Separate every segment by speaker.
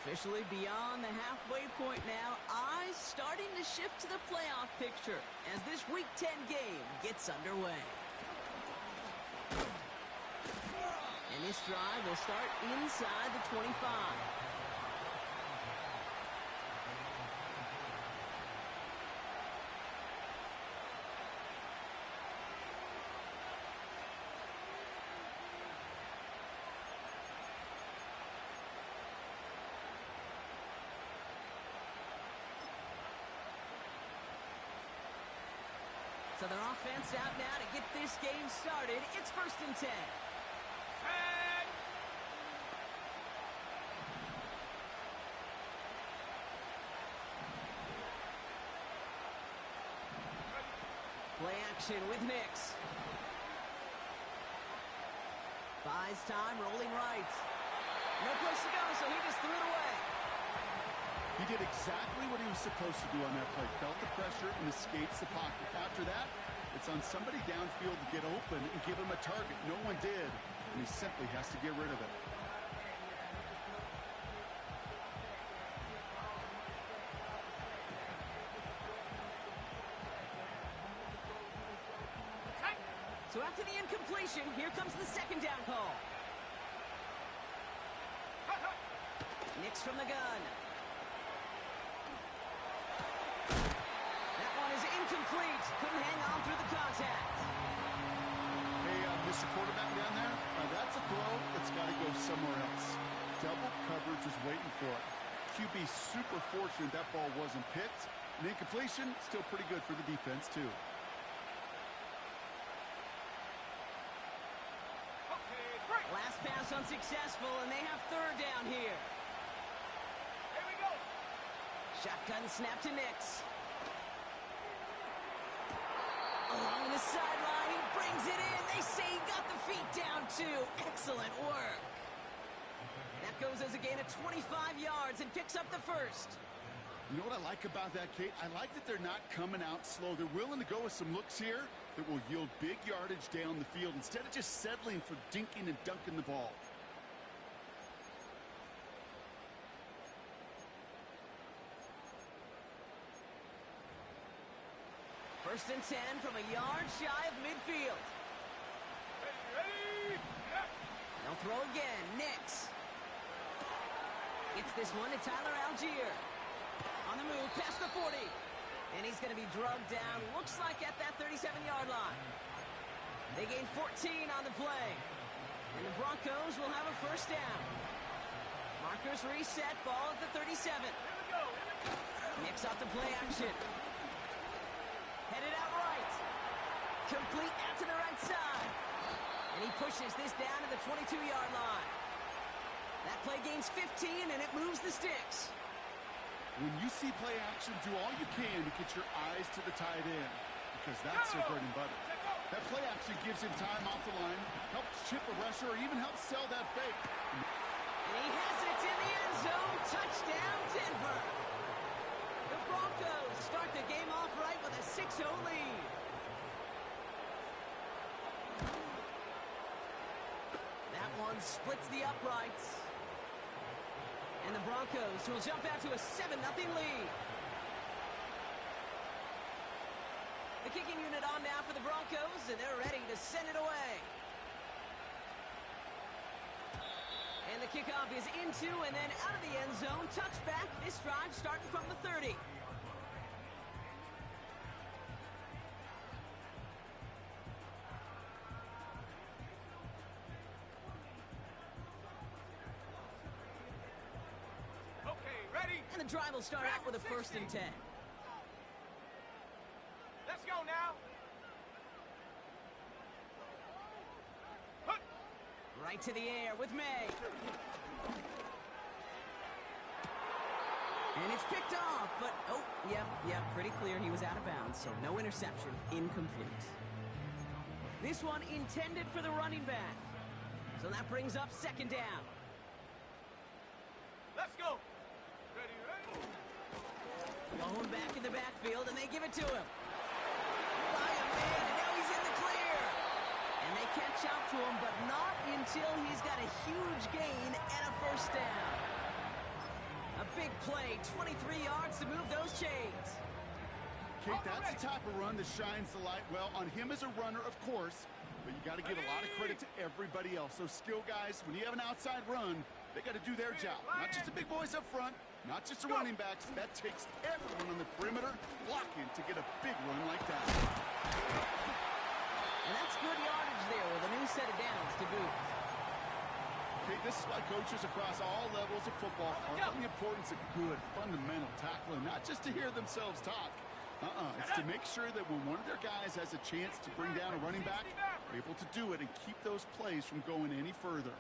Speaker 1: Officially beyond the halfway point now, eyes starting to shift to the playoff picture as this Week 10 game gets underway. And this drive will start inside the 25. So their offense out now to get this game started. It's 1st and 10. Play action with Nix. Buys time, rolling right. No place to go, so he just threw it away.
Speaker 2: He did exactly what he was supposed to do on that play. Felt the pressure and escapes the pocket. After that, it's on somebody downfield to get open and give him a target. No one did, and he simply has to get rid of it.
Speaker 1: So after the incompletion, here comes the 2nd down call. Nix from the gun. That one is incomplete. Couldn't hang on through the contact.
Speaker 2: Hey, Mr. Quarterback down there, that's a throw that's got to go somewhere else. Double coverage is waiting for it. QB super fortunate that ball wasn't picked. An incompletion, still pretty good for the defense, too.
Speaker 1: Last pass unsuccessful, and they have 3rd down here.
Speaker 3: Here we go.
Speaker 1: Shotgun snap to Nix. Along the sideline, he brings it in. They say he got the feet down, too. Excellent work. That goes as a gain of 25 yards and picks up the 1st.
Speaker 2: You know what I like about that, Kate? I like that they're not coming out slow. They're willing to go with some looks here that will yield big yardage down the field instead of just settling for dinking and dunking the ball.
Speaker 1: First and 10 from a yard shy of midfield.
Speaker 3: Ready?
Speaker 1: They'll throw again. Nix. Gets this one to Tyler Algier. On the move, past the 40. And he's going to be drugged down, looks like at that 37-yard line. They gain 14 on the play. And the Broncos will have a 1st down. Markers reset, ball at the 37.
Speaker 3: Here we go.
Speaker 1: Nix off the play action. Headed out right. Complete out to the right side. And he pushes this down to the 22-yard line. That play gains 15, and it moves the sticks.
Speaker 2: When you see play action, do all you can to get your eyes to the tight end, because that's their bread and butter. That play action gives him time off the line, helps chip a rusher, or even helps sell that fake.
Speaker 1: And he has it in the end zone. Touchdown, Denver. The Broncos start the game off right with a 6-0 lead. That one splits the uprights. And the Broncos will jump out to a 7-0 lead. The kicking unit on now for the Broncos, and they're ready to send it away. And the kickoff is into and then out of the end zone. Touchback. This drive starting from the 30. And the drive will start out with a 1st and 10.
Speaker 3: Let's go now.
Speaker 1: Right to the air with May. And it's picked off, but, oh, yeah, pretty clear he was out of bounds, so no interception, incomplete. This one intended for the running back. So that brings up 2nd down.
Speaker 3: Let's go.
Speaker 1: Going back in the backfield, and they give it to him. By a man, and now he's in the clear. And they catch up to him, but not until he's got a huge gain and a 1st down. big play. 23 yards to move those chains.
Speaker 2: Kate, that's the type of run that shines the light well on him as a runner, of course, but you got to give a lot of credit to everybody else. Those skill guys, when you have an outside run, they got to do their job. Not just the big boys up front, not just the running backs. That takes everyone on the perimeter blocking to get a big run like that.
Speaker 1: And that's good yardage there with a new set of downs to boot.
Speaker 2: Okay, this is why coaches across all levels of football are on the importance of good, fundamental tackling, not just to hear themselves talk. It's to make sure that when one of their guys has a chance to bring down a running back, they're able to do it and keep those plays from going any further.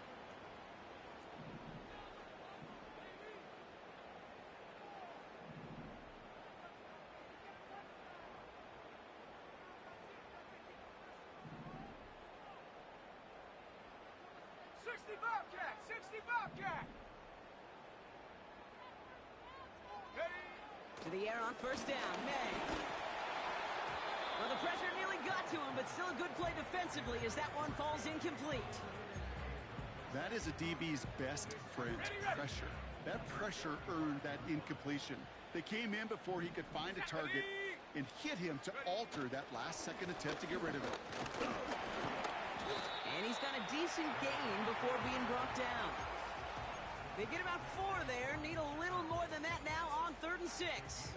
Speaker 1: To the air on first down, May. Well, the pressure nearly got to him, but still a good play defensively as that one falls incomplete.
Speaker 2: That is a DB's best friend, pressure. That pressure earned that incompletion. They came in before he could find a target and hit him to alter that last-second attempt to get rid of it.
Speaker 1: And he's got a decent gain before being brought down. They get about 4 there, need a little more than that now on 3rd and 6.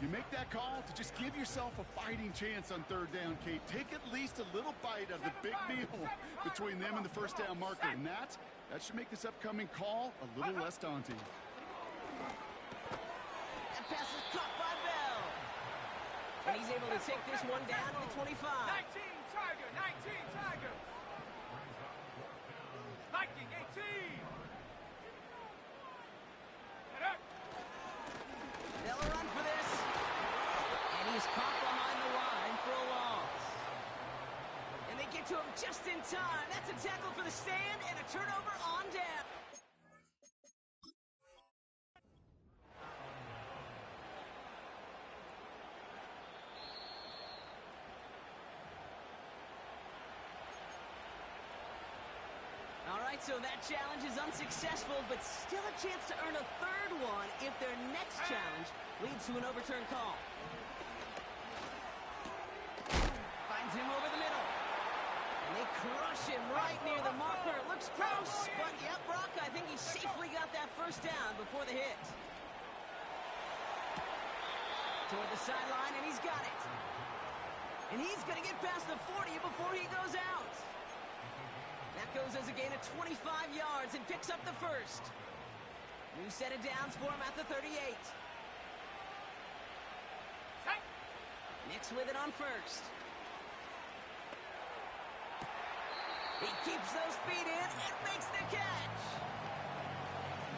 Speaker 2: You make that call to just give yourself a fighting chance on 3rd down, Kate. Take at least a little bite of the big meal between them and the first down marker. And that should make this upcoming call a little less daunting.
Speaker 1: That pass is caught by Bell. And he's able to take this one down to the 25.
Speaker 3: 19 Tiger, 19 Tiger. Viking 18.
Speaker 1: They'll run for this. And he's caught behind the line for a loss. And they get to him just in time. That's a tackle for the stand and a turnover on down. All right, so that challenge is unsuccessful, but still a chance to earn a 3rd one if their next challenge leads to an overturned call. Finds him over the middle. And they crush him right near the marker. Looks close, but yep, Brock, I think he safely got that first down before the hit. Toward the sideline, and he's got it. And he's going to get past the 40 before he goes out. That goes as a gain of 25 yards and picks up the first. New set of downs for him at the 38. Nix with it on first. He keeps those feet in and makes the catch.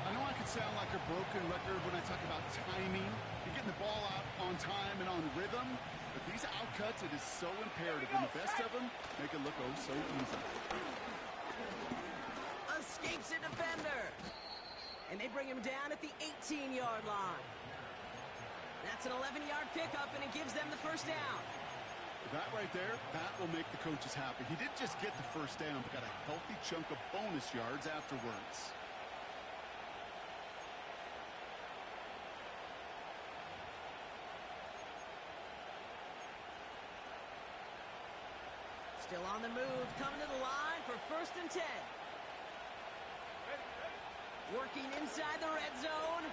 Speaker 2: I know I could sound like a broken record when I talk about timing and getting the ball out on time and on rhythm, but these outcuts, it is so imperative, and the best of them make it look oh so easy.
Speaker 1: Escapes a defender. And they bring him down at the 18-yard line. That's an 11-yard pickup, and it gives them the first down.
Speaker 2: That right there, that will make the coaches happy. He didn't just get the first down, but got a healthy chunk of bonus yards afterwards.
Speaker 1: Still on the move, coming to the line for 1st and 10. Working inside the red zone.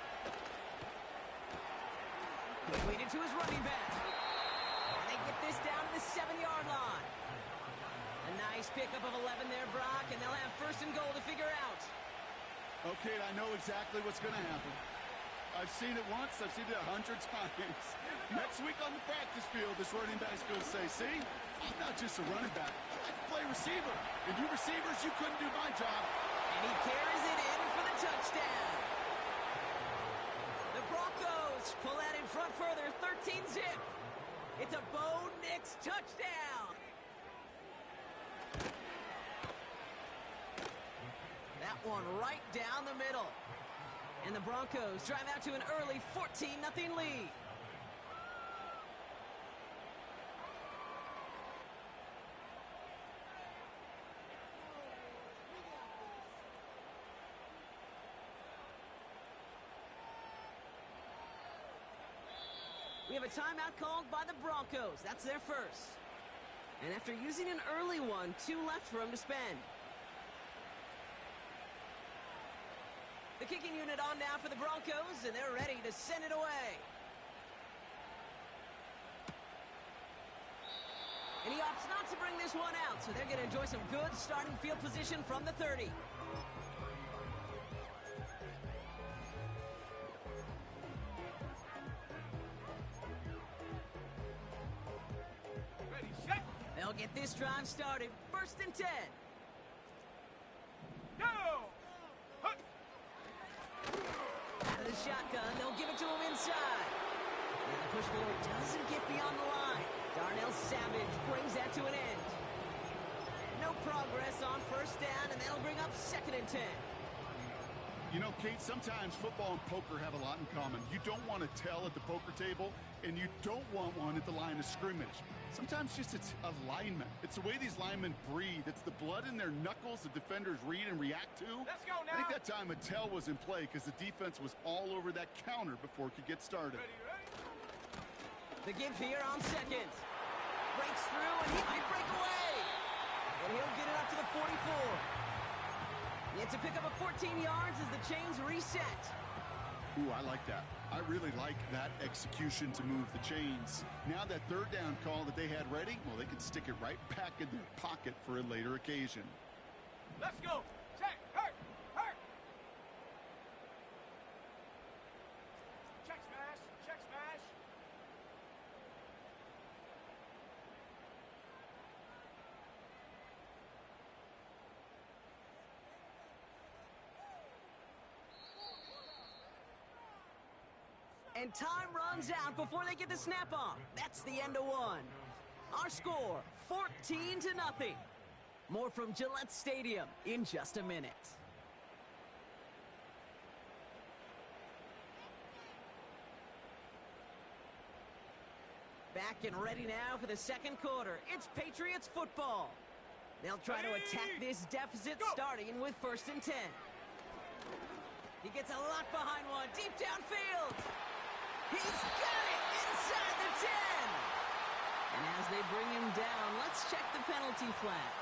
Speaker 1: Completed to his running back. And they get this down to the 7-yard line. A nice pickup of 11 there, Brock, and they'll have 1st and goal to figure out.
Speaker 2: Okay, I know exactly what's going to happen. I've seen it once, I've seen it 100 times. Next week on the practice field, this running back's going to say, see, I'm not just a running back, I can play receiver. And you receivers, you couldn't do my job.
Speaker 1: And he carries it in for the touchdown. The Broncos pull that in front further, 13-zip. It's a Bo Nix touchdown. That one right down the middle. And the Broncos drive out to an early 14-0 lead. We have a timeout called by the Broncos. That's their first. And after using an early one, 2 left for him to spend. The kicking unit on now for the Broncos, and they're ready to send it away. And he opts not to bring this one out, so they're going to enjoy some good starting field position from the 30.
Speaker 3: Ready, set,
Speaker 1: They'll get this drive started. 1st and 10.
Speaker 3: go! Hut.
Speaker 1: Out of the shotgun, they'll give it to him inside. And the push forward doesn't get beyond the line. Darnell Savage brings that to an end. No progress on 1st down, and that'll bring up 2nd and 10.
Speaker 2: You know, Kate, sometimes football and poker have a lot in common. You don't want to tell at the poker table, and you don't want one at the line of scrimmage. Sometimes just it's alignment. It's the way these linemen breathe. It's the blood in their knuckles the defenders read and react to.
Speaker 3: Let's go now.
Speaker 2: I think that time a tell was in play because the defense was all over that counter before it could get started.
Speaker 3: Ready, ready.
Speaker 1: The give here on 2nd. Breaks through, and he might break away. And he'll get it up to the 44. Yet to pick up a 14 yards as the chains reset.
Speaker 2: Ooh, I like that. I really like that execution to move the chains. Now that 3rd down call that they had ready, well, they can stick it right back in their pocket for a later occasion.
Speaker 3: Let's go. Check, hurt, hurt. Check smash, check smash.
Speaker 1: And time runs out before they get the snap off. That's the end of 1. Our score, 14-0. More from Gillette Stadium in just a minute. Back and ready now for the 2nd quarter. It's Patriots football. They'll try to attack this deficit starting with 1st and 10. He gets a lot behind one, deep downfield. He's got it inside the 10. And as they bring him down, let's check the penalty flag.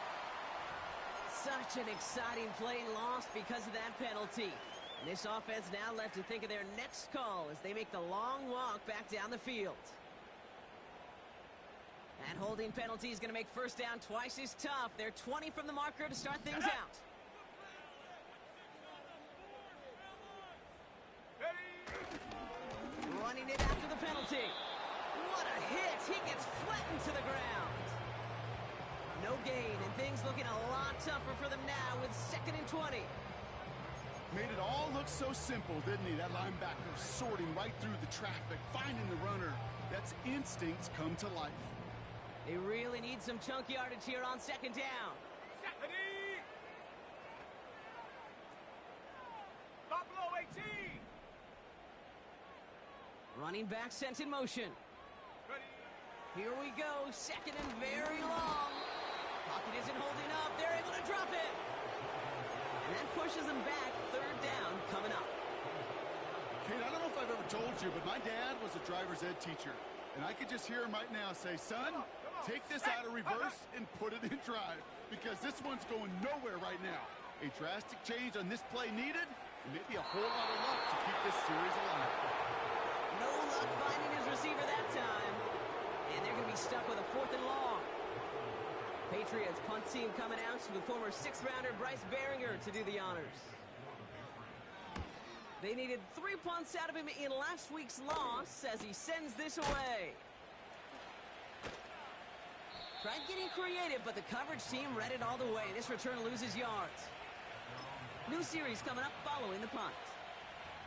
Speaker 1: Such an exciting play lost because of that penalty. And this offense now left to think of their next call as they make the long walk back down the field. That holding penalty is going to make 1st down twice as tough. They're 20 from the marker to start things out. Running it after the penalty. What a hit. He gets flattened to the ground. No gain, and things looking a lot tougher for them now with 2nd and 20.
Speaker 2: Made it all look so simple, didn't he? That linebacker sorting right through the traffic, finding the runner. That's instincts come to life.
Speaker 1: They really need some chunk yardage here on 2nd down.
Speaker 3: Set, ready. Buffalo 18.
Speaker 1: Running back sent in motion.
Speaker 3: Ready.
Speaker 1: Here we go, 2nd and very long. Pocket isn't holding up. They're able to drop it. And that pushes them back. 3rd down coming up.
Speaker 2: Kate, I don't know if I've ever told you, but my dad was a driver's ed teacher. And I could just hear him right now say, son, take this out of reverse and put it in drive. Because this one's going nowhere right now. A drastic change on this play needed, and maybe a whole lot of luck to keep this series alive.
Speaker 1: No luck finding his receiver that time. And they're going to be stuck with a 4th and long. Patriots punt team coming out with former 6th-rounder Bryce Behringer to do the honors. They needed 3 punts out of him in last week's loss as he sends this away. Tried getting creative, but the coverage team read it all the way. This return loses yards. New series coming up following the punt.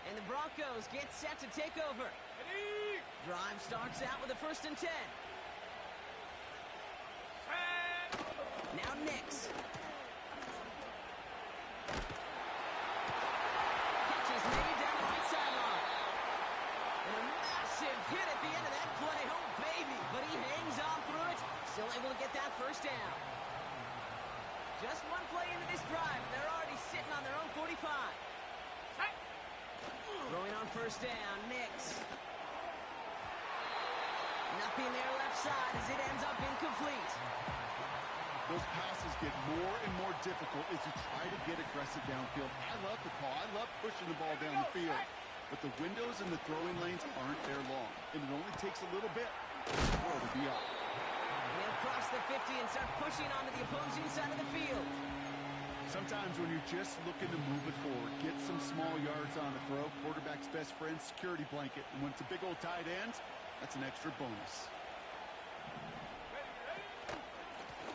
Speaker 1: And the Broncos get set to take over.
Speaker 3: Ready.
Speaker 1: Drive starts out with a 1st and 10. Now Nix. Catch is made down the right sideline. And a massive hit at the end of that play. Oh, baby. But he hangs on through it. Still able to get that 1st down. Just one play into this drive, and they're already sitting on their own 45. Throwing on 1st down, Nix. Dropping their left side as it ends up incomplete.
Speaker 2: Those passes get more and more difficult as you try to get aggressive downfield. I love the call. I love pushing the ball down the field. But the windows in the throwing lanes aren't there long. And it only takes a little bit for the throw to be off.
Speaker 1: And they'll cross the 50 and start pushing onto the opposing side of the field.
Speaker 2: Sometimes when you're just looking to move it forward, get some small yards on a throw, quarterback's best friend, security blanket. And when it's a big old tight end, that's an extra bonus.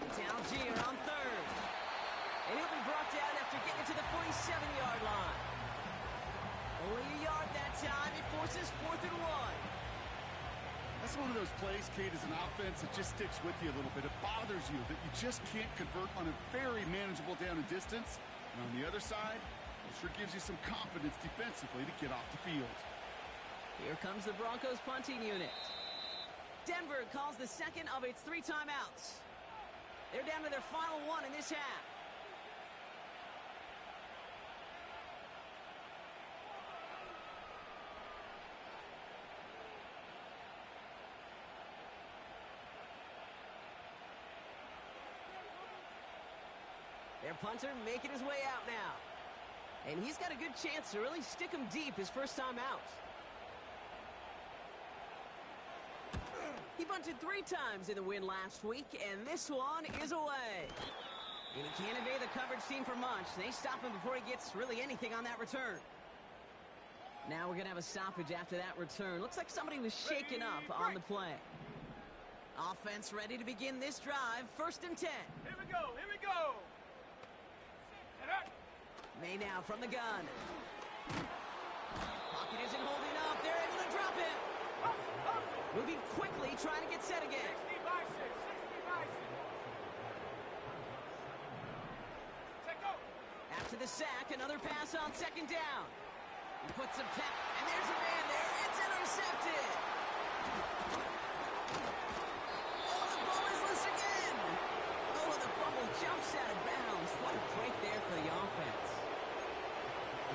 Speaker 1: It's Algier on third. And he'll be brought down after getting to the 47-yard line. Only a yard that time. It forces 4th and 1.
Speaker 2: That's one of those plays, Kate, as an offense that just sticks with you a little bit. It bothers you that you just can't convert on a very manageable down and distance. And on the other side, it sure gives you some confidence defensively to get off the field.
Speaker 1: Here comes the Broncos punting unit. Denver calls the second of its 3 timeouts. They're down to their final 1 in this half. Their punter making his way out now. And he's got a good chance to really stick him deep his first time out. He punted 3 times in the win last week, and this one is away. And he can't evade the coverage team for much. They stop him before he gets really anything on that return. Now we're going to have a stoppage after that return. Looks like somebody was shaken up on the play. Offense ready to begin this drive. 1st and 10.
Speaker 3: Here we go, here we go.
Speaker 1: May now from the gun. Pocket isn't holding up. They're able to drop it. Moving quickly, trying to get set again.
Speaker 3: 60 by 6, 60 by 6. Check go.
Speaker 1: After the sack, another pass on 2nd down. He puts a pep, and there's a man there. It's intercepted. Oh, the ball is loose again. Oh, the fumble jumps out of bounds. What a break there for the offense.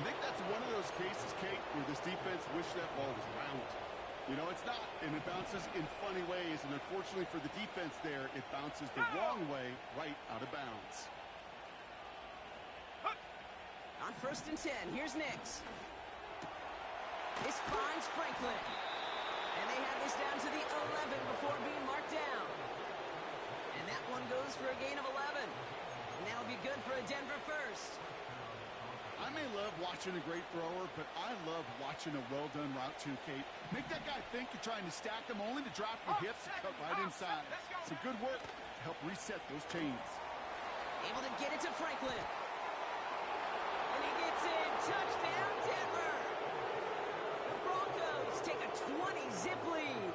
Speaker 2: I think that's one of those cases, Kate, where this defense wished that ball was round. You know, it's not, and it bounces in funny ways, and unfortunately for the defense there, it bounces the wrong way right out of bounds.
Speaker 1: On 1st and 10, here's Nix. This finds Franklin. And they have this down to the 11 before being marked down. And that one goes for a gain of 11. And that'll be good for a Denver first.
Speaker 2: I may love watching a great thrower, but I love watching a well-done route too, Kate. Make that guy think you're trying to stack them only to drop your hips and cut right inside. Some good work to help reset those chains.
Speaker 1: Able to get it to Franklin. And he gets in. Touchdown, Denver. The Broncos take a 20-zip lead.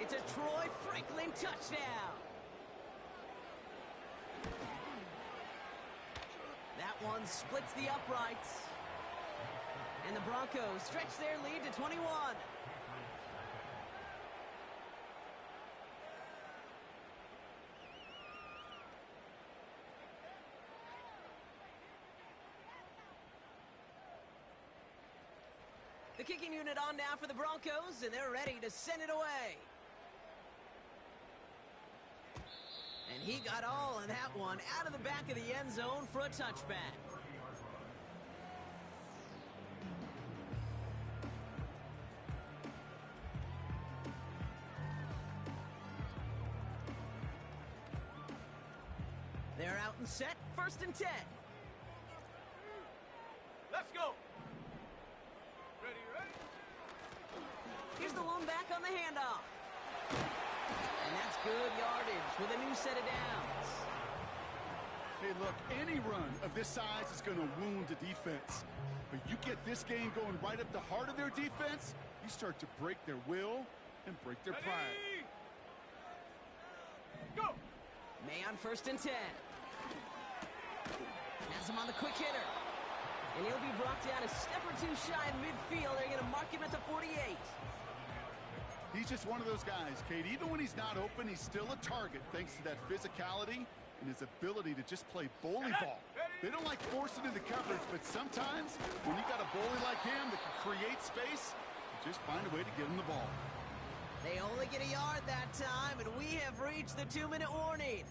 Speaker 1: It's a Troy Franklin touchdown. That one splits the uprights. And the Broncos stretch their lead to 21. The kicking unit on now for the Broncos, and they're ready to send it away. And he got all of that one out of the back of the end zone for a touchback. They're out and set, 1st and 10.
Speaker 3: Let's go. Ready, ready.
Speaker 1: Here's the lone back on the handoff. And that's good yardage with a new set of downs.
Speaker 2: Hey, look, any run of this size is going to wound the defense. But you get this game going right up the heart of their defense, you start to break their will and break their pride.
Speaker 3: Go.
Speaker 1: May on 1st and 10. Has him on the quick hitter. And he'll be brought down a step or two shy of midfield. They're going to mark him at the 48.
Speaker 2: He's just one of those guys, Kate. Even when he's not open, he's still a target thanks to that physicality and his ability to just play bully ball. They don't like forcing into coverage, but sometimes when you got a bully like him that can create space, you just find a way to get him the ball.
Speaker 1: They only get a yard that time, and we have reached the 2-minute warning.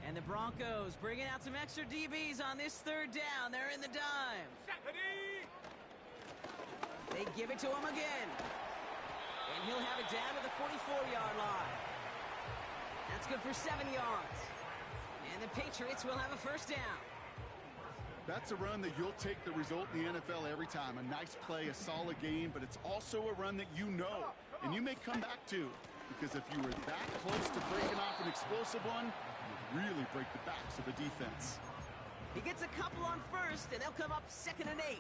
Speaker 1: And the Broncos bringing out some extra DBs on this third down. They're in the dime. They give it to him again. And he'll have it down to the 44-yard line. That's good for 7 yards. And the Patriots will have a first down.
Speaker 2: That's a run that you'll take the result in the NFL every time. A nice play, a solid game, but it's also a run that you know and you may come back to, because if you were that close to breaking off an explosive one, you'd really break the backs of the defense.
Speaker 1: He gets a couple on first, and they'll come up 2nd and 8.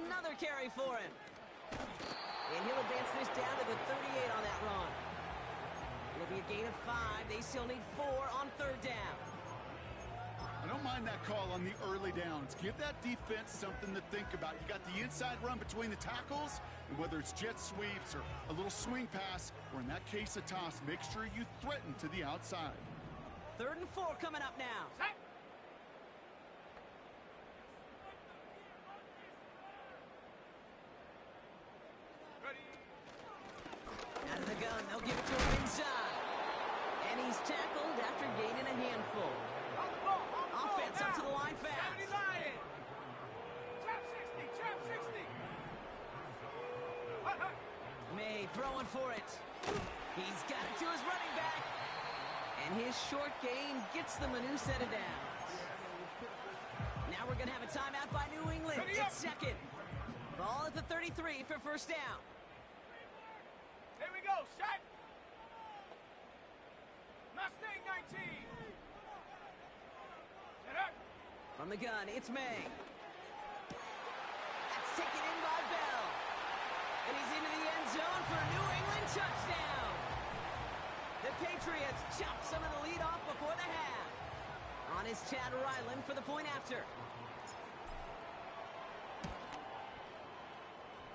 Speaker 1: Another carry for him. And he'll advance this down to the 38 on that run. It'll be a gain of 5. They still need 4 on third down.
Speaker 2: I don't mind that call on the early downs. Give that defense something to think about. You got the inside run between the tackles, and whether it's jet sweeps or a little swing pass, or in that case a toss, make sure you threaten to the outside.
Speaker 1: 3rd and 4 coming up now. Out of the gun, they'll give it to him inside. And he's tackled after gaining a handful. Offense up to the line fast. May throwing for it. He's got it to his running back. And his short gain gets them a new set of downs. Now we're going to have a timeout by New England. It's second. Ball at the 33 for first down.
Speaker 3: Here we go, shot. Mustang 19.
Speaker 1: From the gun, it's May. That's taken in by Bell. And he's into the end zone for a New England touchdown. The Patriots chop some of the lead off before the half. On is Chad Ryland for the point after.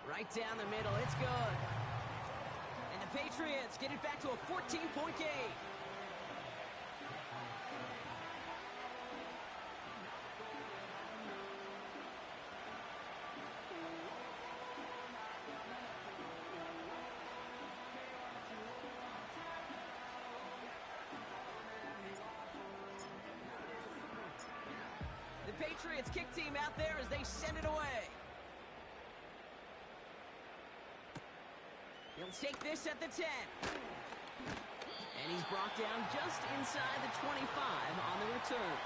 Speaker 1: Right down the middle, it's good. And the Patriots get it back to a 14-point game. The Patriots kick team out there as they send it away. He'll take this at the 10. And he's brought down just inside the 25 on the return.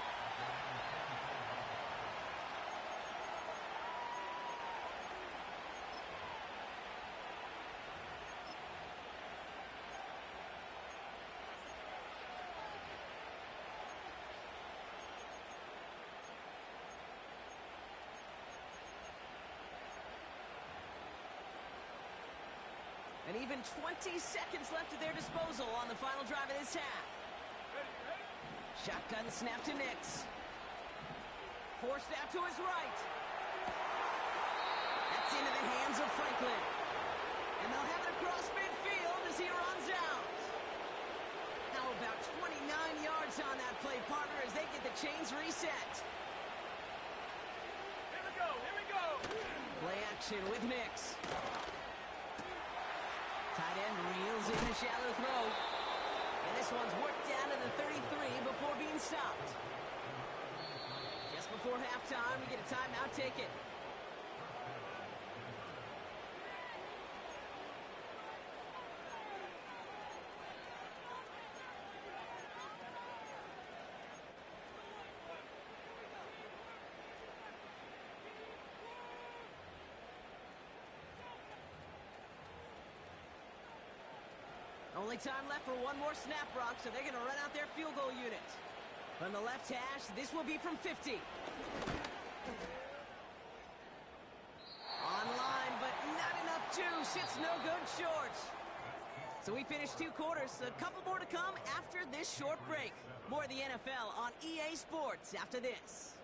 Speaker 1: And even 20 seconds left at their disposal on the final drive of this half. Shotgun snap to Nix. Forced out to his right. That's into the hands of Franklin. And they'll have it across midfield as he runs out. Now about 29 yards on that play, partner, as they get the chains reset.
Speaker 3: Here we go, here we go.
Speaker 1: Play action with Nix. Tight end reels in a shallow throw. And this one's worked down to the 33 before being stopped. Just before halftime, we get a timeout taken. Only time left for one more snap, Brock, so they're going to run out their field goal unit. From the left hash, this will be from 50. Online, but not enough juice. It's no good short. So we finished 2 quarters. A couple more to come after this short break. More of the NFL on EA Sports after this.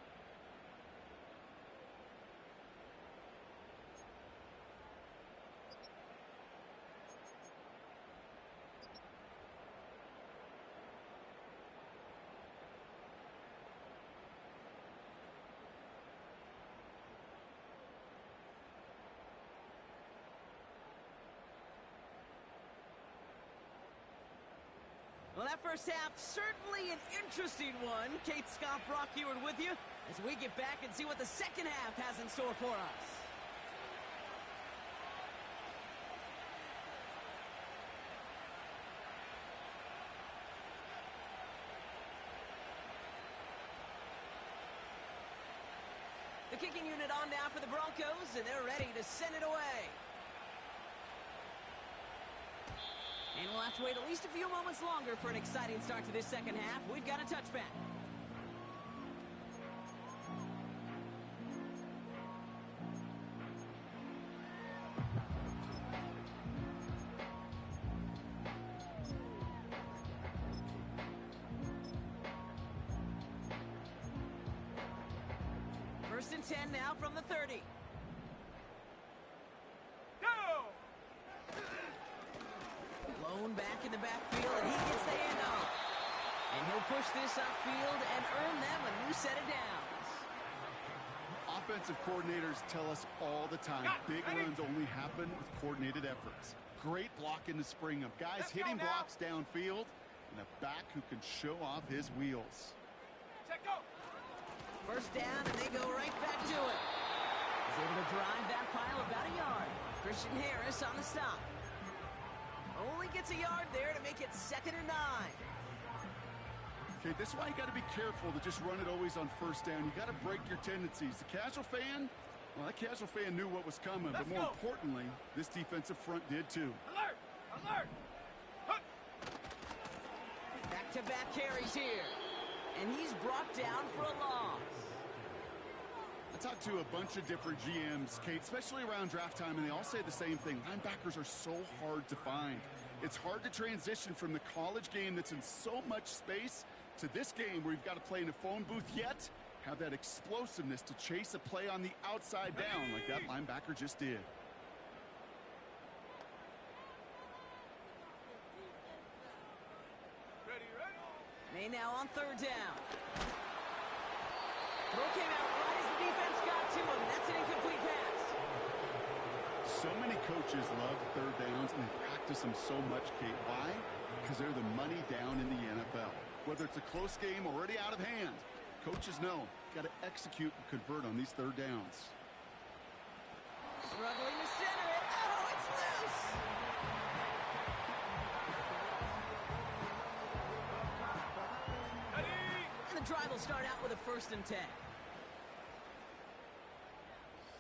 Speaker 1: Well, that first half, certainly an interesting one. Kate, Scott, Brock Eward with you as we get back and see what the second half has in store for us. The kicking unit on now for the Broncos, and they're ready to send it away. And we'll have to wait at least a few moments longer for an exciting start to this second half. We've got a touchback. First and 10 now from the 30. Blown back in the backfield, and he gets the handoff. And he'll push this upfield and earn them a new set of downs.
Speaker 2: Offensive coordinators tell us all the time, big runs only happen with coordinated efforts. Great block in the spring of guys hitting blocks downfield, and a back who can show off his wheels.
Speaker 3: Check go.
Speaker 1: First down, and they go right back to it. He's able to drive that pile about a yard. Christian Harris on the stop. Only gets a yard there to make it 2nd and 9.
Speaker 2: Okay, this is why you got to be careful to just run it always on first down. You got to break your tendencies. The casual fan, well, that casual fan knew what was coming, but more importantly, this defensive front did too.
Speaker 3: Alert! Alert!
Speaker 1: Back-to-back carries here. And he's brought down for a loss.
Speaker 2: I talked to a bunch of different GMs, Kate, especially around draft time, and they all say the same thing. Linebackers are so hard to find. It's hard to transition from the college game that's in so much space to this game where you've got to play in a phone booth, yet have that explosiveness to chase a play on the outside down like that linebacker just did.
Speaker 1: May now on 3rd down. Throw came out right as the defense got to him. That's an incomplete pass.
Speaker 2: So many coaches love 3rd downs, and they practice them so much, Kate. Why? Because they're the money down in the NFL. Whether it's a close game already out of hand, coaches know got to execute and convert on these 3rd downs.
Speaker 1: Struggling to center it. Oh, it's loose. And the drive will start out with a 1st and 10.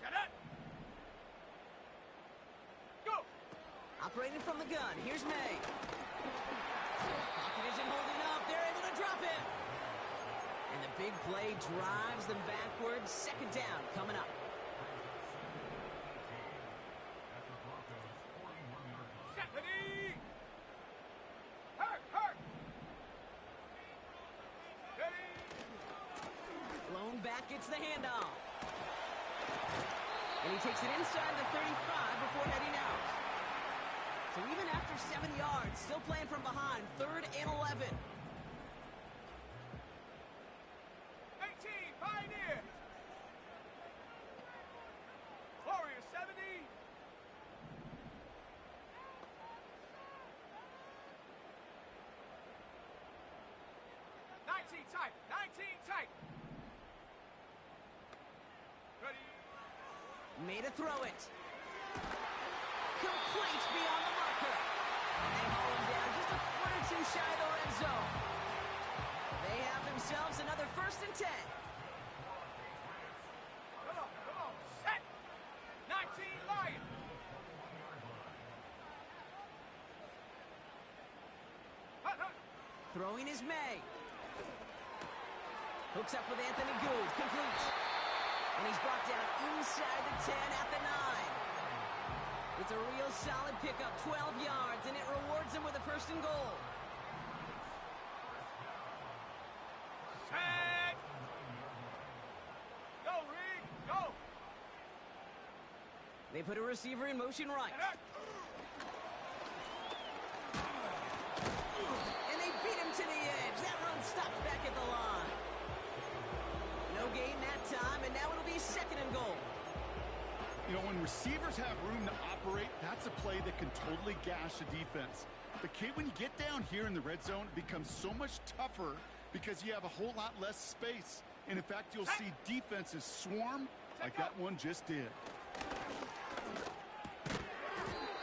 Speaker 3: Set it. Go.
Speaker 1: Operating from the gun, here's May. Pocket isn't holding up. They're able to drop him. And the big play drives them backwards. 2nd down coming up.
Speaker 3: Set ready. Hurt, hurt. Ready.
Speaker 1: Blown back, gets the handoff. And he takes it inside the 35 before heading out. So even after 7 yards, still playing from behind, 3rd and 11.
Speaker 3: 18, Pioneer. Warrior 70. Tight. 19 tight. Ready.
Speaker 1: Made a throw it. Complete beyond the marker. And they haul him down just a foot or two shy of the red zone. They have themselves another 1st and 10.
Speaker 3: Come on. Set. 19 Lion. Hut.
Speaker 1: Throwing is May. Hooks up with Anthony Gould. Complete. And he's brought down inside the 10 at the 9. It's a real solid pickup, 12 yards, and it rewards him with a 1st and goal.
Speaker 3: Set. Go, Reed. Go.
Speaker 1: They put a receiver in motion right. And they beat him to the edge. That run stopped back at the line. No gain that time, and now it'll be 2nd and goal.
Speaker 2: You know, when receivers have room to operate, that's a play that can totally gash a defense. The key when you get down here in the red zone, it becomes so much tougher because you have a whole lot less space. And in fact, you'll see defenses swarm like that one just did.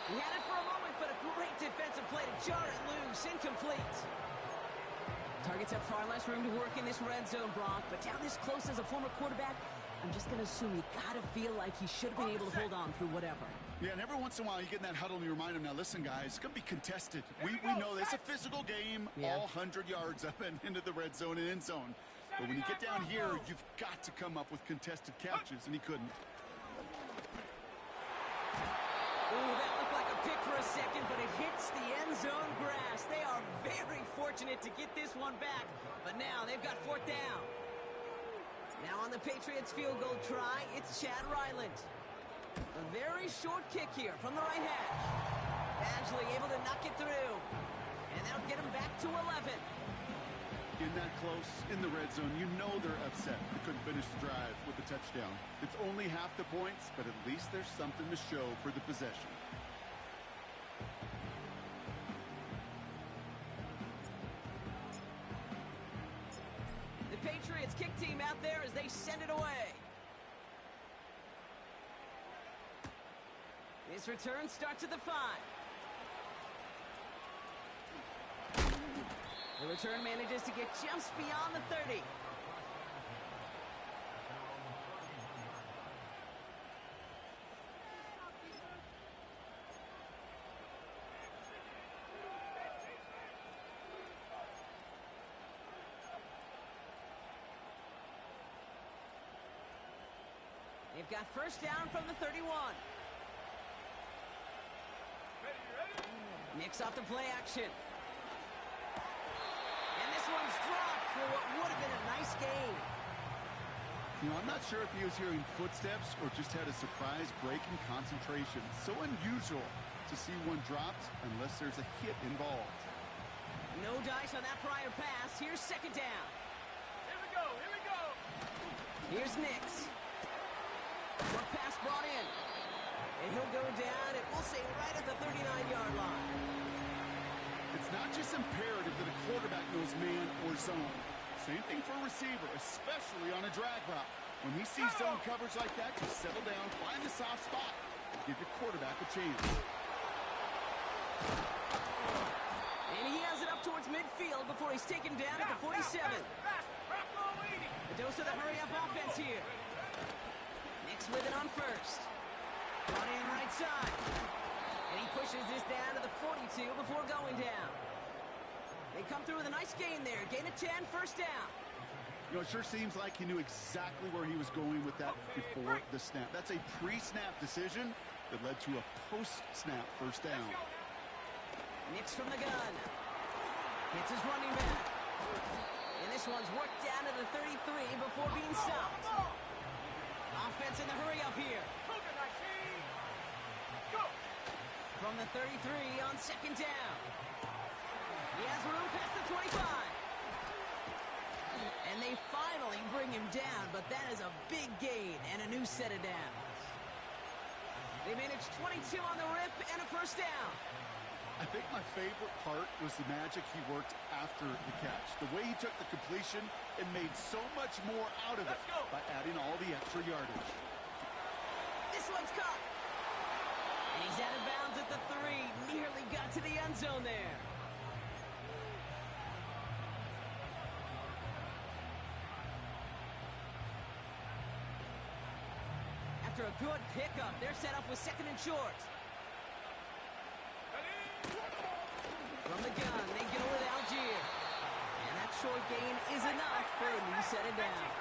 Speaker 1: He had it for a moment, but a great defensive play to jar it loose. Incomplete. Targets have far less room to work in this red zone, Bronk. But down this close as a former quarterback, I'm just going to assume you got to feel like he should have been able to hold on through whatever.
Speaker 2: Yeah, and every once in a while you get in that huddle and you remind him, now listen, guys, it's going to be contested. We know this is a physical game, all 100 yards up and into the red zone and end zone. But when you get down here, you've got to come up with contested catches, and he couldn't.
Speaker 1: Ooh, that looked like a pick for a second, but it hits the end zone grass. They are very fortunate to get this one back, but now they've got fourth down. Now on the Patriots field goal try, it's Chad Ryland. A very short kick here from the right hash. Badgley able to knock it through, and that'll get him back to 11.
Speaker 2: In that close, in the red zone, you know they're upset. They couldn't finish the drive with the touchdown. It's only half the points, but at least there's something to show for the possession.
Speaker 1: The Patriots kick team out there as they send it away. This return starts at the 5. The return manages to get just beyond the 30. They've got first down from the 31. Mix off the play action. And this one's dropped for what would have been a nice game.
Speaker 2: You know, I'm not sure if he was hearing footsteps or just had a surprise break in concentration. So unusual to see one dropped unless there's a hit involved.
Speaker 1: No dice on that prior pass. Here's second down.
Speaker 3: Here we go, here we go.
Speaker 1: Here's Nix. Short pass brought in. And he'll go down, and we'll say right at the 39-yard line.
Speaker 2: It's not just imperative that a quarterback knows man or zone. Same thing for a receiver, especially on a drag route. When he sees zone coverage like that, just settle down, find the soft spot, and give your quarterback a chance.
Speaker 1: And he has it up towards midfield before he's taken down at the 47. A dose of the hurry-up offense here. Nix with it on first. Brought in right side. And he pushes this down to the 42 before going down. They come through with a nice gain there. Gain of 10, first down.
Speaker 2: You know, it sure seems like he knew exactly where he was going with that before the snap. That's a pre-snap decision that led to a post-snap first down.
Speaker 1: Nix from the gun. Hits his running back. And this one's worked down to the 33 before being stopped. Offense in the hurry-up here. From the 33 on second down. He has room past the 25. And they finally bring him down, but that is a big gain and a new set of downs. They managed 22 on the rip and a first down.
Speaker 2: I think my favorite part was the magic he worked after the catch. The way he took the completion and made so much more out of it by adding all the extra yardage.
Speaker 1: This one's caught. And he's out of bounds at the 3. Nearly got to the end zone there. After a good pickup, they're set up with second and short. From the gun, they get over to Algier. And that short gain is enough for a new set of downs.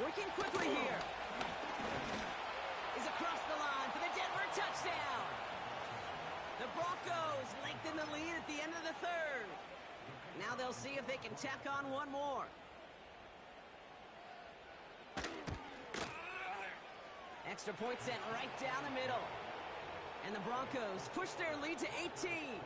Speaker 1: Working quickly here. Is across the line for the Denver touchdown. The Broncos lengthen the lead at the end of the third. Now they'll see if they can tack on one more. Extra point sent right down the middle. And the Broncos push their lead to 18.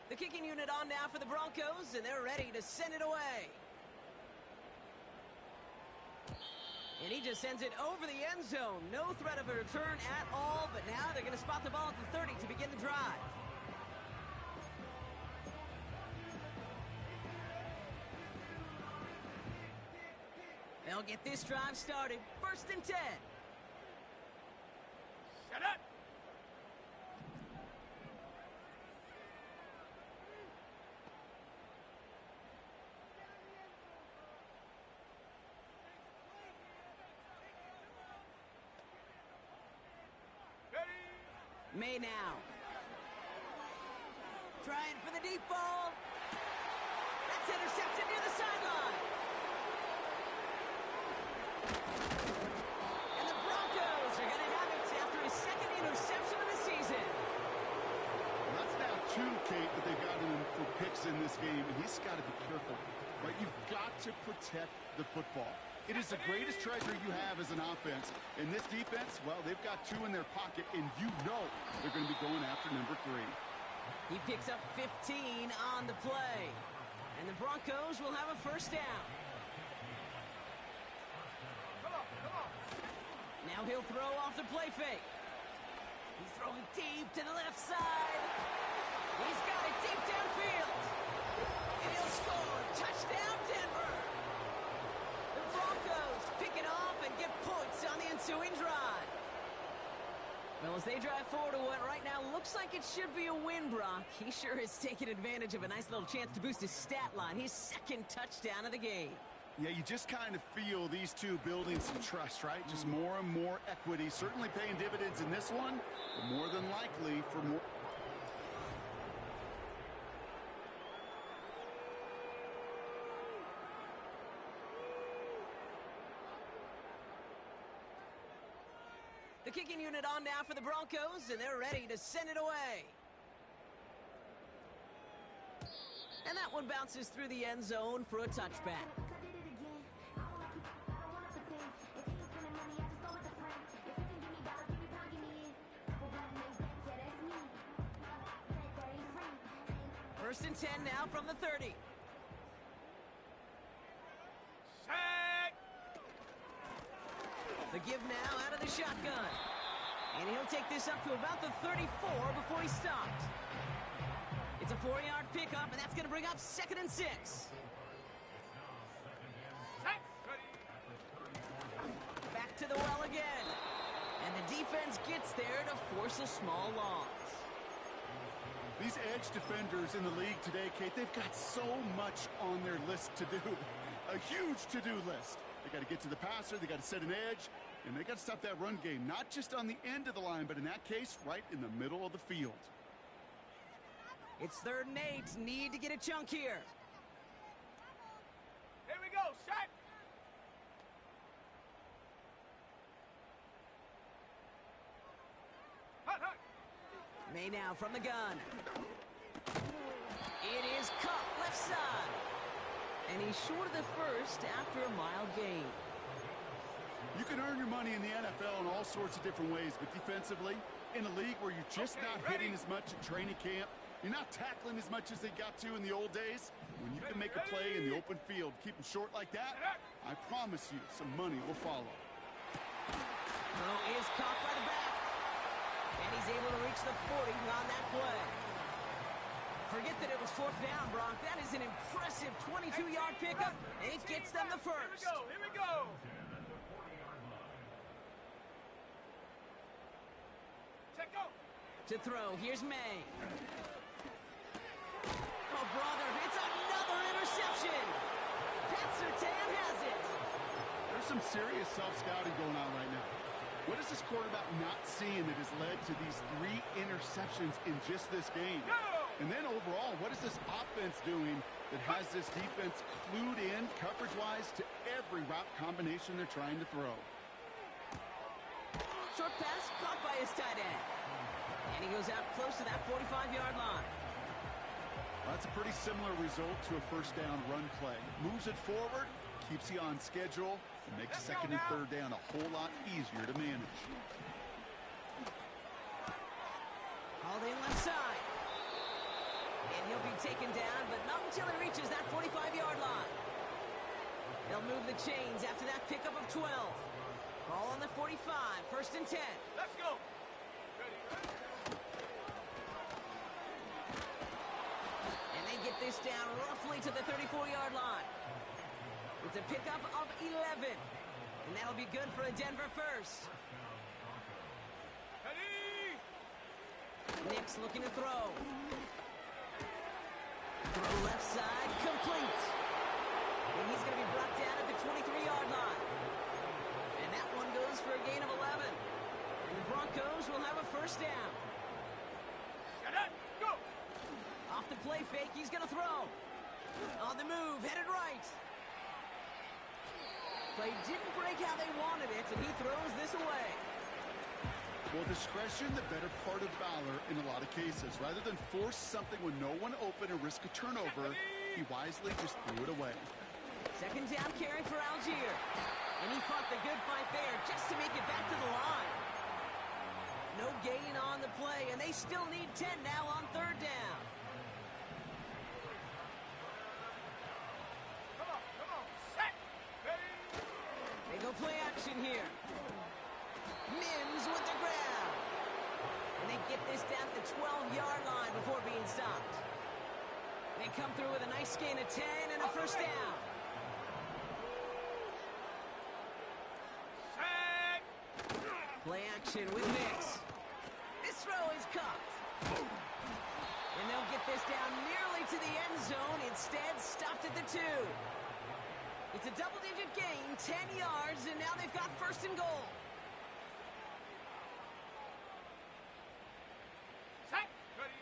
Speaker 1: The kicking unit on now for the Broncos, and they're ready to send it away. And he just sends it over the end zone. No threat of a return at all, but now they're going to spot the ball at the 30 to begin the drive. They'll get this drive started. 1st and 10.
Speaker 3: Shut up!
Speaker 1: May now. Trying for the deep ball. That's intercepted near the sideline. And the Broncos are going to have it after his 2nd interception of the season.
Speaker 2: Well, that's now 2, Kate, that they've gotten him for picks in this game, and he's got to be careful. Right? You've got to protect the football. It is the greatest treasure you have as an offense. And this defense, well, they've got 2 in their pocket, and you know they're going to be going after number 3.
Speaker 1: He picks up 15 on the play. And the Broncos will have a 1st down.
Speaker 3: Come on, come on.
Speaker 1: Now he'll throw off the play fake. He's throwing deep to the left side. He's got it deep downfield. And he'll score. Touchdown, Denver. The Broncos pick it off and get points on the ensuing drive. Well, as they drive forward to what right now looks like it should be a win, Brock, he sure has taken advantage of a nice little chance to boost his stat line. His 2nd touchdown of the game.
Speaker 2: Yeah, you just kind of feel these 2 building some trust, right? Just more and more equity. Certainly paying dividends in this one, but more than likely for more.
Speaker 1: The kicking unit on now for the Broncos, and they're ready to send it away. And that one bounces through the end zone for a touchback. First and 10 now from the 30.
Speaker 3: Sack!
Speaker 1: The give now out of the shotgun. And he'll take this up to about the 34 before he stopped. It's a 4-yard pickup, and that's going to bring up 2nd and 6.
Speaker 3: Sack! Ready.
Speaker 1: Back to the well again. And the defense gets there to force a small loss.
Speaker 2: These edge defenders in the league today, Kate, they've got so much on their list to do. A huge to-do list. They got to get to the passer, they got to set an edge, and they got to stop that run game, not just on the end of the line, but in that case, right in the middle of the field.
Speaker 1: It's 3rd and 8. Need to get a chunk here.
Speaker 3: Here we go, sack! Hut, hut!
Speaker 1: May now from the gun. It is Cup left side. And he's short of the 1st after a mild gain.
Speaker 2: You can earn your money in the NFL in all sorts of different ways, but defensively, in a league where you're just not hitting as much at training camp, you're not tackling as much as they got to in the old days, when you can make a play in the open field, keep them short like that, I promise you some money will follow.
Speaker 1: Throw is caught by the back. And he's able to reach the 40 on that play. Forget that it was 4th down, Brock. That is an impressive 22-yard pickup, and it gets them the 1st.
Speaker 3: Here we go! Check go!
Speaker 1: To throw, here's May. Oh, brother, it's another interception. Pat Surtain has it.
Speaker 2: There's some serious self-scouting going on right now. What is this quarterback not seeing that has led to these 3 interceptions in just this game?
Speaker 3: Go!
Speaker 2: And then overall, what is this offense doing that has this defense clued in coverage-wise to every route combination they're trying to throw?
Speaker 1: Short pass caught by his tight end. And he goes out close to that 45-yard line.
Speaker 2: Well, that's a pretty similar result to a 1st down run play. Moves it forward, keeps you on schedule, and makes 2nd and 3rd down a whole lot easier to manage.
Speaker 1: Hauled in left side. And he'll be taken down, but not until he reaches that 45-yard line. They'll move the chains after that pickup of 12. Ball on the 45, 1st and 10.
Speaker 3: Let's go. Ready.
Speaker 1: And they get this down roughly to the 34-yard line. It's a pickup of 11. And that'll be good for a Denver first.
Speaker 3: Ready.
Speaker 1: Nick's looking to throw. Throw left side, complete. And he's going to be brought down at the 23-yard line. And that one goes for a gain of 11. And the Broncos will have a first down.
Speaker 3: Get it. Go.
Speaker 1: Off the play fake, he's going to throw. On the move, headed right. Play didn't break how they wanted it, and he throws this away.
Speaker 2: Well, discretion, the better part of valor in a lot of cases. Rather than force something with no one open and risk a turnover, he wisely just threw it away.
Speaker 1: 2nd down carry for Algier. And he fought the good fight there just to make it back to the line. No gain on the play, and they still need 10 now on 3rd down.
Speaker 3: Come on. Set. Ready.
Speaker 1: They go play action here. Mims with the grab. And they get this down at the 12-yard line before being stopped. They come through with a nice gain of 10 and a first down.
Speaker 3: Set.
Speaker 1: Play action with Nix. This throw is caught. And they'll get this down nearly to the end zone. Instead, stopped at the 2. It's a double-digit gain, 10 yards, and now they've got 1st and goal.
Speaker 3: Set. Ready.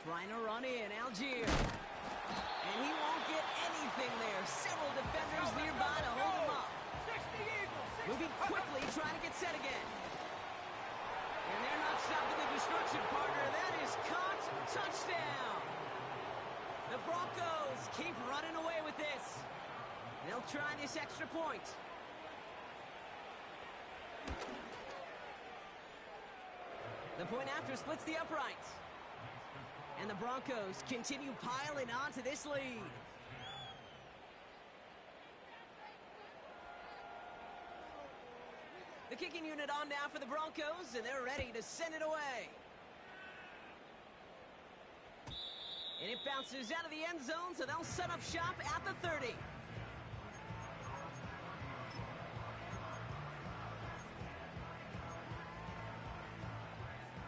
Speaker 1: Trying to run in, Algier. And he won't get anything there. Several defenders nearby to hold him up.
Speaker 3: 60 Eagles. 60.
Speaker 1: Moving quickly, trying to get set again. And they're not stopping the destruction, partner. That is caught. Touchdown. The Broncos keep running away with this. They'll try this extra point. The point after splits the uprights. And the Broncos continue piling on to this lead. The kicking unit on now for the Broncos, and they're ready to send it away. And it bounces out of the end zone, so they'll set up shop at the 30.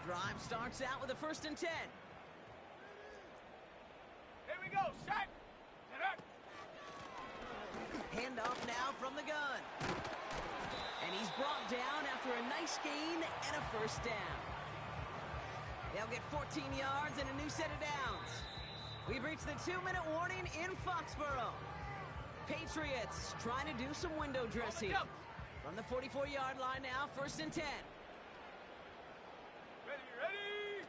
Speaker 1: Drive starts out with a 1st and 10.
Speaker 3: Here we go. Set. Get it.
Speaker 1: Handoff now from the gun. And he's brought down after a nice gain and a first down. They'll get 14 yards and a new set of downs. We've reached the 2-minute warning in Foxborough. Patriots trying to do some window dressing. From the 44-yard line now, 1st and 10.
Speaker 3: Ready.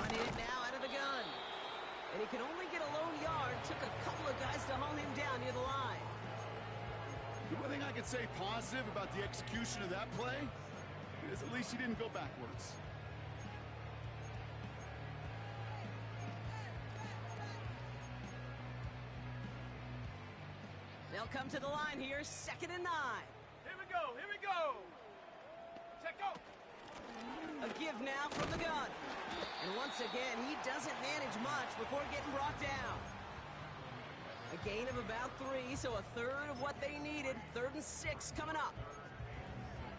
Speaker 1: On it now out of the gun. And he could only get a lone yard. Took a couple of guys to haul him down near the line.
Speaker 2: The one thing I can say positive about the execution of that play is at least he didn't go backwards.
Speaker 1: They'll come to the line here, 2nd and 9.
Speaker 3: Here we go. Check go.
Speaker 1: A give now from the gun. And once again, he doesn't manage much before getting brought down. A gain of about 3, so a third of what they needed. 3rd and 6 coming up.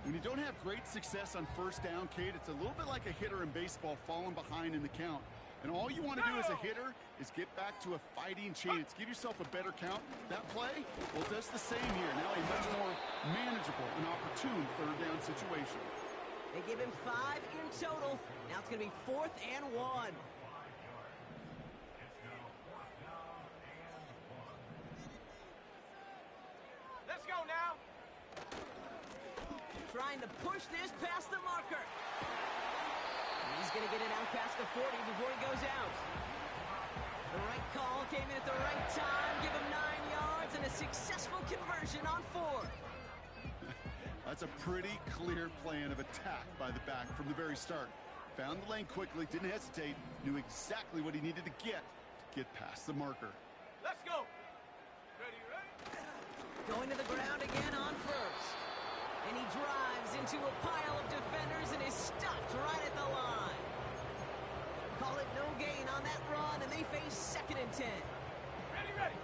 Speaker 2: When you don't have great success on 1st down, Kate, it's a little bit like a hitter in baseball falling behind in the count. And all you want to do as a hitter is get back to a fighting chance. Give yourself a better count. That play, well, does the same here. Now a much more manageable and opportune 3rd down situation.
Speaker 1: They give him 5 in total. Now it's going to be 4th and 1.
Speaker 3: Let's go now.
Speaker 1: Trying to push this past the marker. And he's going to get it out past the 40 before he goes out. The right call came in at the right time. Give him 9 yards and a successful conversion on 4th.
Speaker 2: That's a pretty clear plan of attack by the back from the very start. Found the lane quickly, didn't hesitate, knew exactly what he needed to get past the marker.
Speaker 3: Let's go. Ready, ready.
Speaker 1: Going to the ground again on first. And he drives into a pile of defenders and is stopped right at the line. Call it no gain on that run, and they face 2nd and 10.
Speaker 3: Ready, ready.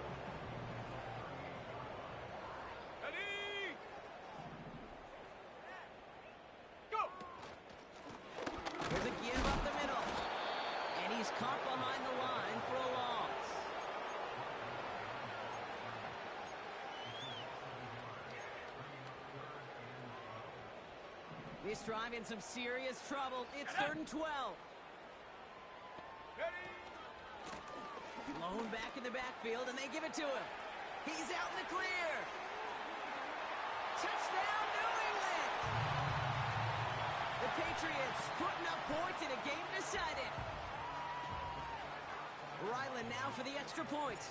Speaker 3: Ready. Go.
Speaker 1: There's a give up the middle. And he's caught behind the line for a loss. This drive in some serious trouble. It's 3rd and 12.
Speaker 3: Ready.
Speaker 1: Blown back in the backfield, and they give it to him. He's out in the clear. Touchdown, New England! The Patriots putting up points in a game decided. Ryland now for the extra point.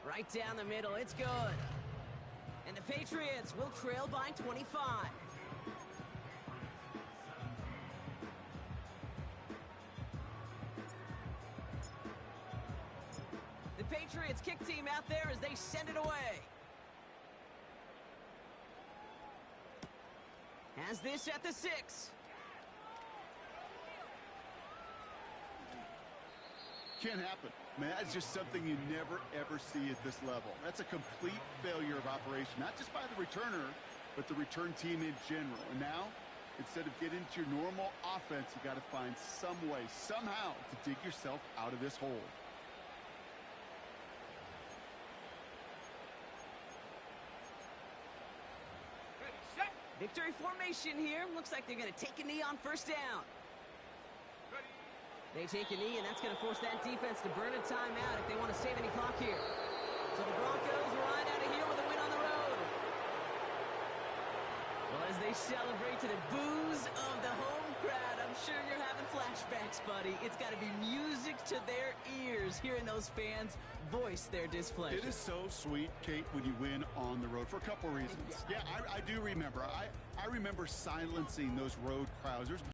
Speaker 1: Right down the middle, it's good. And the Patriots will trail by 25. The Patriots kick team out there as they send it away. Has this at the 6.
Speaker 2: Can't happen. Man, that's just something you never, ever see at this level. That's a complete failure of operation, not just by the returner, but the return team in general. And now, instead of getting into your normal offense, you got to find some way, somehow, to dig yourself out of this hole.
Speaker 3: Ready, set.
Speaker 1: Victory formation here. Looks like they're going to take a knee on 1st down.
Speaker 3: Ready.
Speaker 1: They take a knee, and that's going to force that defense to burn a timeout if they want to save any clock here. So the Broncos ride out of here with a win on the road. Well, as they celebrate to the boos of the home crowd, I'm sure you're having flashbacks, buddy. It's got to be music to their ears hearing those fans voice their displeasure.
Speaker 2: It is so sweet, Kate, when you win on the road for a couple reasons. Yeah, I do remember. I remember silencing those road crowds. There's